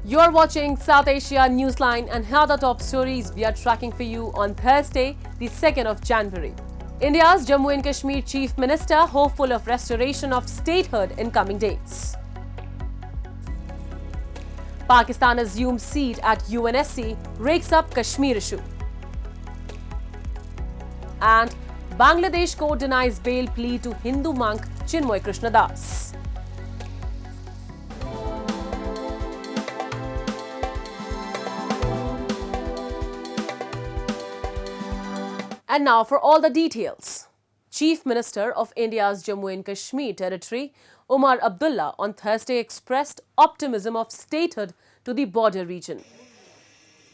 You're watching South Asia Newsline, and here are the top stories we are tracking for you on Thursday, the 2nd of January. India's Jammu and Kashmir Chief Minister hopeful of restoration of statehood in coming days. Pakistan assumes seat at UNSC, rakes up Kashmir issue. And Bangladesh court denies bail plea to Hindu monk Chinmoy Krishna Das. And now for all the details. Chief Minister of India's Jammu and Kashmir territory, Omar Abdullah, on Thursday expressed optimism of statehood to the border region.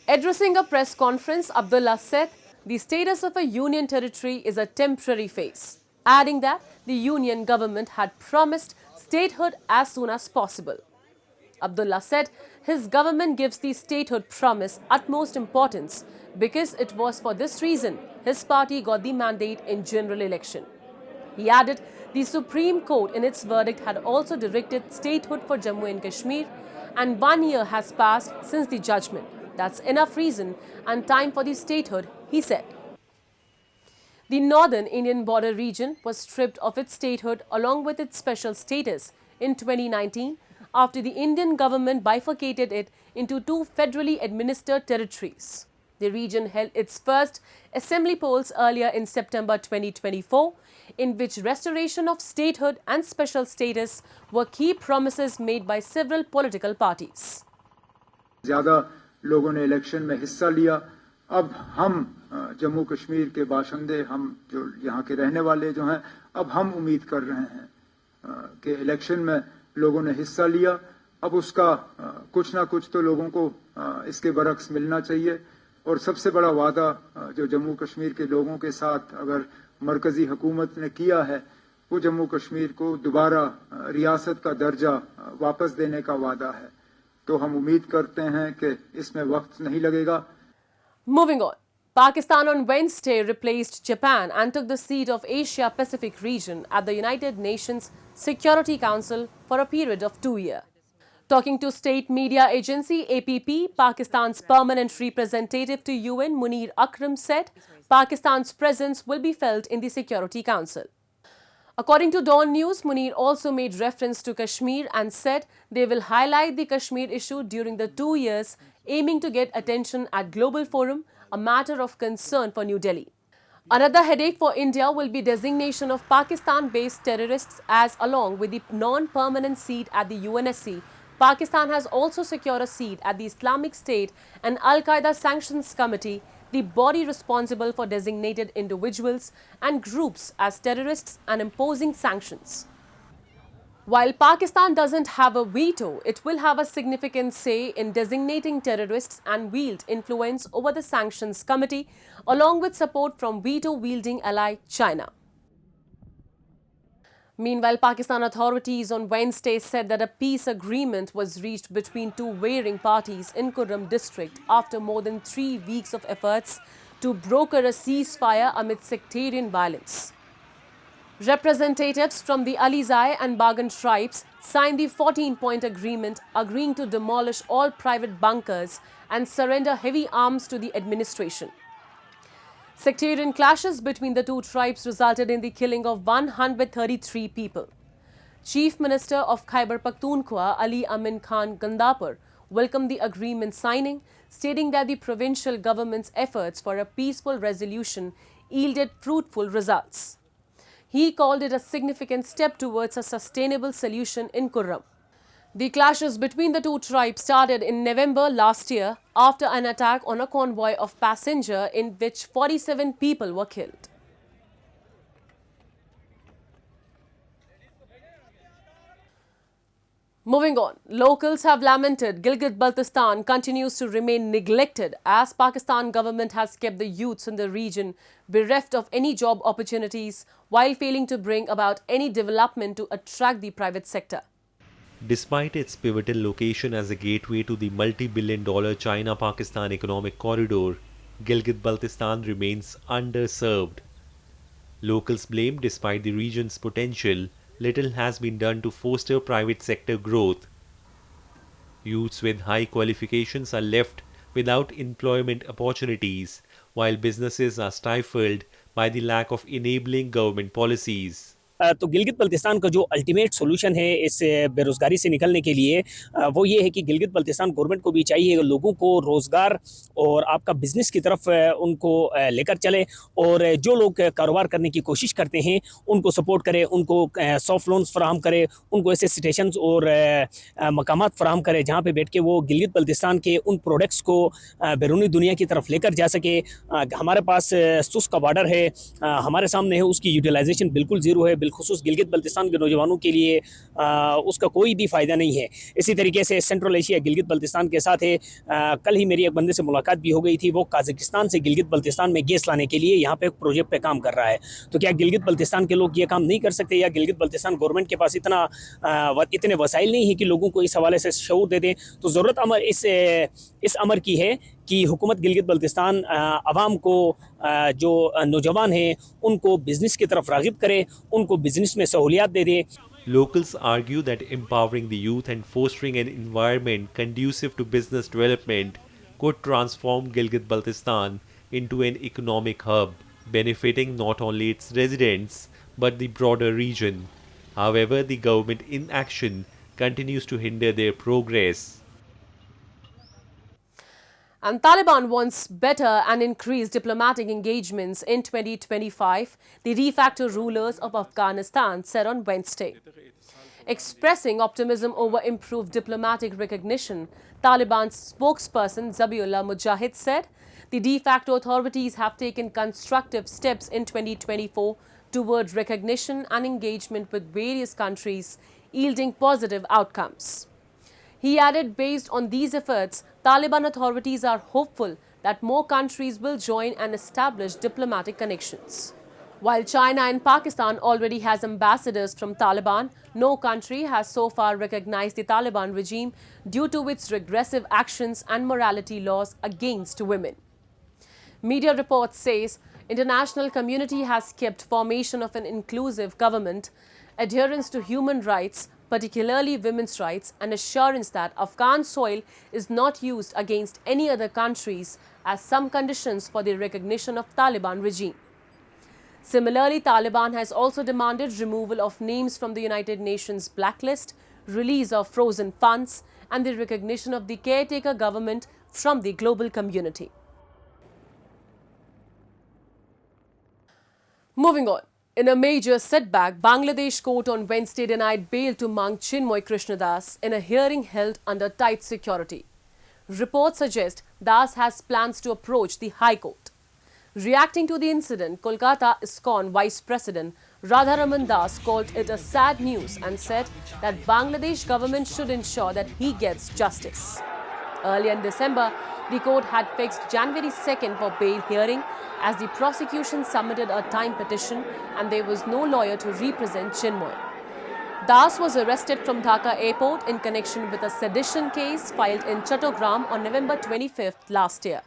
Addressing a press conference, Abdullah said the status of a union territory is a temporary phase, adding that the union government had promised statehood as soon as possible. Abdullah said his government gives the statehood promise utmost importance because it was for this reason his party got the mandate in general election. He added the Supreme Court in its verdict had also directed statehood for Jammu and Kashmir, and 1 year has passed since the judgment. That's enough reason and time for the statehood, he said. The northern Indian border region was stripped of its statehood along with its special status in 2019 after the Indian government bifurcated it into two federally administered territories. The region held its first assembly polls earlier in September 2024, in which restoration of statehood and special status were key promises made by several political parties. ज़्यादा लोगों ने election में हिस्सा लिया। अब हम जम्मू कश्मीर के बाशिंदे, हम जो यहाँ के रहने वाले जो हैं, अब हम उम्मीद कर रहे हैं कि इलेक्शन में लोगों ने हिस्सा लिया। अब उसका कुछ ना कुछ तो लोगों को इसके बरक्स मिलना चाहिए। और सबसे बड़ा वादा जो जम्मू कश्मीर के लोगों के साथ अगर मरकजी हुकूमत ने किया है, वो जम्मू कश्मीर को दोबारा रियासत का दर्जा वापस देने का वादा है। तो हम उम्मीद करते हैं कि इसमें वक्त नहीं लगेगा। Moving on, Pakistan on Wednesday replaced Japan and took the seat of Asia Pacific region at the United Nations Security Council for a period of 2 years. Talking to state media agency APP, Pakistan's permanent representative to UN, Munir Akram, said Pakistan's presence will be felt in the Security Council. According to Dawn News, Munir also made reference to Kashmir and said they will highlight the Kashmir issue during the 2 years, aiming to get attention at Global Forum, a matter of concern for New Delhi. Another headache for India will be designation of Pakistan-based terrorists, as along with the non-permanent seat at the UNSC, Pakistan has also secured a seat at the Islamic State and Al-Qaeda Sanctions Committee, the body responsible for designated individuals and groups as terrorists and imposing sanctions. While Pakistan doesn't have a veto, it will have a significant say in designating terrorists and wield influence over the Sanctions Committee, along with support from veto-wielding ally China. Meanwhile, Pakistan authorities on Wednesday said that a peace agreement was reached between two warring parties in Kurram district after more than 3 weeks of efforts to broker a ceasefire amid sectarian violence. Representatives from the Alizai and Bagan tribes signed the 14-point agreement agreeing to demolish all private bunkers and surrender heavy arms to the administration. Sectarian clashes between the two tribes resulted in the killing of 133 people. Chief Minister of Khyber Pakhtunkhwa, Ali Amin Khan Gandapur, welcomed the agreement signing, stating that the provincial government's efforts for a peaceful resolution yielded fruitful results. He called it a significant step towards a sustainable solution in Kurram. The clashes between the two tribes started in November last year after an attack on a convoy of passengers in which 47 people were killed. Moving on, locals have lamented Gilgit Baltistan continues to remain neglected as Pakistan government has kept the youths in the region bereft of any job opportunities while failing to bring about any development to attract the private sector. Despite its pivotal location as a gateway to the multi-billion-dollar China-Pakistan economic corridor, Gilgit Baltistan remains underserved. Locals blame despite the region's potential, little has been done to foster private sector growth. Youths with high qualifications are left without employment opportunities, while businesses are stifled by the lack of enabling government policies. तो गिलगित बल्तिस्तान का जो ultimate solution है इस बेरोज़गारी से निकलने के लिए वो ये है कि गिलगित बल्तिस्तान गवर्नमेंट को भी चाहिए लोगों को रोज़गार और आपका बिज़नेस की तरफ उनको लेकर चले, और जो लोग कारोबार करने की कोशिश करते हैं उनको सपोर्ट करे, उनको सॉफ्ट लोन्स फराहम करे, उनको ऐसे स्टेशंस और मकामात फराहम करे जहाँ पे बैठ के वो गिलगित बल्तिस्तान के उन प्रोडक्ट्स को बैरूनी दुनिया की तरफ लेकर जा सके। हमारे पास सुस का बॉर्डर है, हमारे सामने है, उसकी यूटिलाइजेशन बिल्कुल ज़ीरो है, बिलखुसूस गिलगित बल्तिस्तान के नौजवानों के लिए उसका कोई भी फ़ायदा नहीं है। इसी तरीके से सेंट्रल एशिया गिलगित बल्तिस्तान के साथ है। कल ही मेरी एक बंदे से मुलाकात भी हो गई थी, वो काज़ाकिस्तान से गिलगित बल्तिस्तान में गैस लाने के लिए यहाँ पे एक प्रोजेक्ट पे काम कर रहा है। तो क्या गिलगित बल्तिस्तान के लोग ये काम नहीं कर सकते, या गिलगित बल्तिस्तान गवर्नमेंट के पास इतने वसाइल नहीं है कि लोगों को इस हवाले से शऊर दे दें? तो ज़रूरत इस अमर की है कि हुकूमत गिलगित बल्तिस्तान अवाम को, जो नौजवान हैं, उनको बिज़नेस की तरफ राग़िब करे, उनको बिज़नेस में सहूलियात दे दे। Locals argue that empowering the youth and fostering an environment conducive to business development could transform Gilgit Baltistan into an economic hub, benefiting not only its residents but the broader region. However, the government inaction continues to hinder their progress. And Taliban wants better and increased diplomatic engagements in 2025, the de facto rulers of Afghanistan said on Wednesday. Expressing optimism over improved diplomatic recognition, Taliban's spokesperson Zabiullah Mujahid said the de facto authorities have taken constructive steps in 2024 toward recognition and engagement with various countries, yielding positive outcomes. He added, based on these efforts, Taliban authorities are hopeful that more countries will join and establish diplomatic connections. While China and Pakistan already has ambassadors from Taliban, no country has so far recognized the Taliban regime due to its regressive actions and morality laws against women. Media reports says international community has kept formation of an inclusive government, adherence to human rights, particularly women's rights, and assurance that Afghan soil is not used against any other countries as some conditions for the recognition of Taliban regime. Similarly, Taliban has also demanded removal of names from the United Nations blacklist, release of frozen funds, and the recognition of the caretaker government from the global community. Moving on. In a major setback, Bangladesh court on Wednesday denied bail to monk Chinmoy Krishna Das in a hearing held under tight security. Reports suggest Das has plans to approach the High Court. Reacting to the incident, Kolkata ISKCON Vice President Radharaman Das called it a sad news and said that Bangladesh government should ensure that he gets justice. Earlier in December, the court had fixed January 2nd for bail hearing as the prosecution submitted a time petition and there was no lawyer to represent Chinmoy. Das was arrested from Dhaka airport in connection with a sedition case filed in Chattogram on November 25th last year.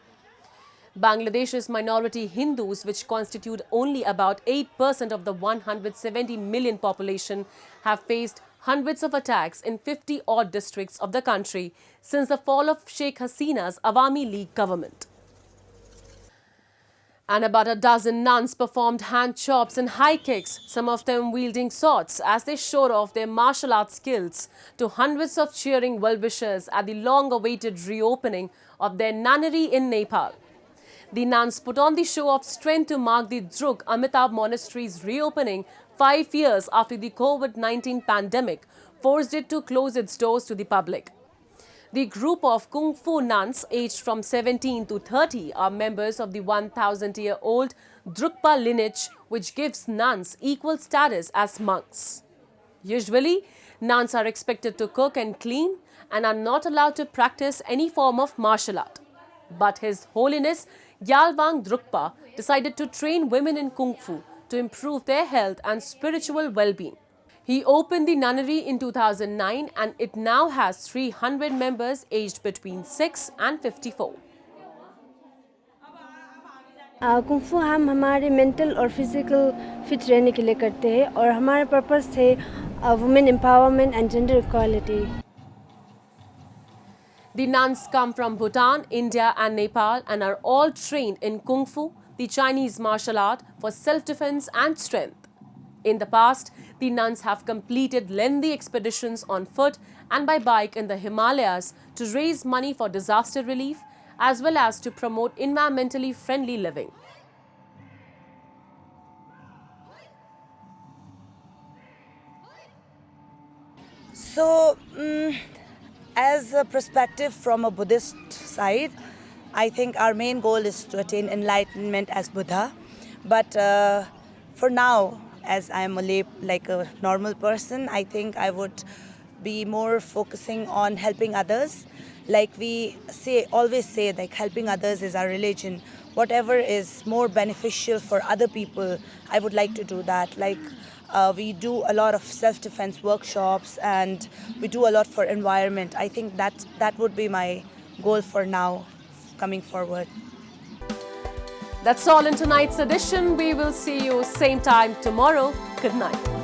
Bangladesh's minority Hindus, which constitute only about 8% of the 170 million population, have faced hundreds of attacks in 50-odd districts of the country since the fall of Sheikh Hasina's Awami League government. And about a dozen nuns performed hand chops and high kicks, some of them wielding swords, as they showed off their martial arts skills to hundreds of cheering well-wishers at the long-awaited reopening of their nunnery in Nepal. The nuns put on the show of strength to mark the Drug Amitabh Monastery's reopening 5 years after the COVID-19 pandemic forced it to close its doors to the public. The group of Kung Fu nuns aged from 17 to 30 are members of the 1,000-year-old Drukpa lineage, which gives nuns equal status as monks. Usually, nuns are expected to cook and clean and are not allowed to practice any form of martial art. But His Holiness Gyalwang Drukpa decided to train women in Kung Fu to improve their health and spiritual well-being. He opened the nunnery in 2009 and it now has 300 members aged between 6 and 54. Kung फू हम हमारे mental और physical fit रहने के लिए करते हैं और हमारा पर्पस है women empowerment and gender equality. The nuns come from Bhutan, India and Nepal and are all trained in Kung Fu, the Chinese martial art, for self-defense and strength. In the past, the nuns have completed lengthy expeditions on foot and by bike in the Himalayas to raise money for disaster relief as well as to promote environmentally friendly living. So, as a perspective from a Buddhist side, I think our main goal is to attain enlightenment as Buddha. But for now, as I am a normal person, I think I would be more focusing on helping others. Like we always say, like helping others is our religion. Whatever is more beneficial for other people, I would like to do that. Like we do a lot of self-defense workshops and we do a lot for environment. I think that would be my goal for now, coming forward. That's all in tonight's edition. We will see you same time tomorrow. Good night.